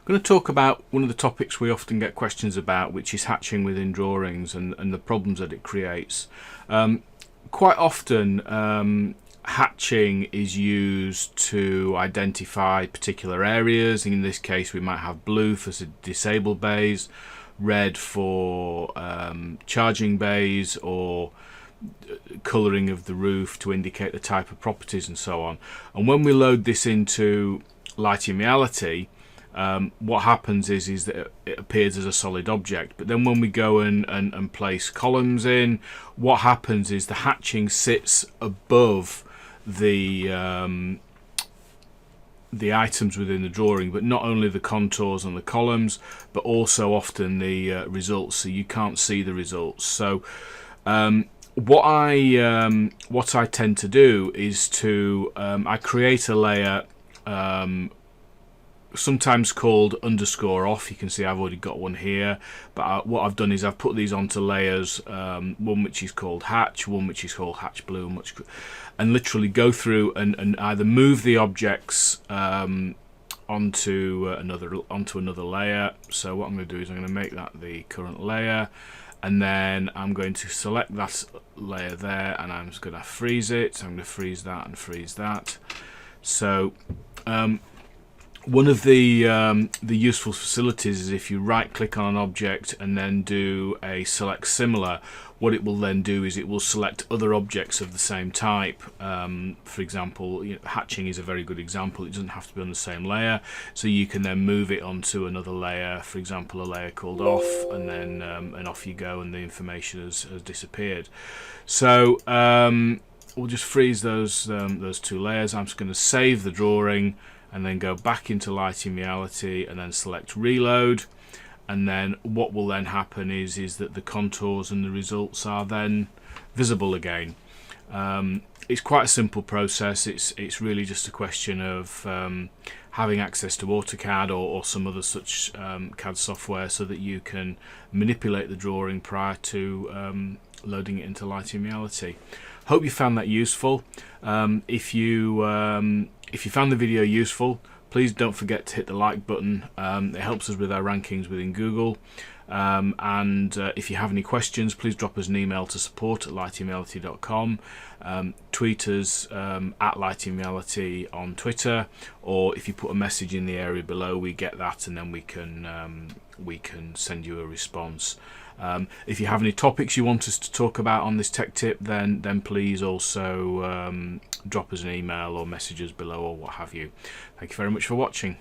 going to talk about one of the topics we often get questions about, which is hatching within drawings and the problems that it creates. Quite often hatching is used to identify particular areas. In this case we might have blue for disabled bays, red for charging bays, or colouring of the roof to indicate the type of properties and so on. And when we load this into Lighting Reality, what happens is that it appears as a solid object, but then when we go and place columns in, what happens is the hatching sits above the items within the drawing, but not only the contours and the columns, but also often the results, so you can't see the results. So what I tend to do is to I create a layer sometimes called underscore off. You can see I've already got one here, but what I've done is I've put these onto layers, one which is called hatch, one which is called hatch blue, and literally go through and either move the objects onto another layer. So what I'm going to do is I'm going to make that the current layer, and then I'm going to select that layer there, and I'm just going to freeze it. So I'm going to freeze that and freeze that. So one of the useful facilities is if you right click on an object and then do a select similar, what it will then do is it will select other objects of the same type. For example, hatching is a very good example. It doesn't have to be on the same layer, so you can then move it onto another layer, for example a layer called off, and then and off you go, and the information has disappeared. So we'll just freeze those two layers. I'm just going to save the drawing and then go back into Lighting Reality and then select reload, and then what will then happen is that the contours and the results are then visible again. It's quite a simple process. It's really just a question of having access to AutoCAD or some other such CAD software so that you can manipulate the drawing prior to loading it into Lighting Reality. Hope you found that useful. If you found the video useful, please don't forget to hit the like button. It helps us with our rankings within Google. And if you have any questions, please drop us an email to support@lightingreality.com. Tweet us at lightingreality on Twitter, or if you put a message in the area below, we get that, and then we can send you a response. If you have any topics you want us to talk about on this tech tip, then please also drop us an email or message us below or what have you. Thank you very much for watching.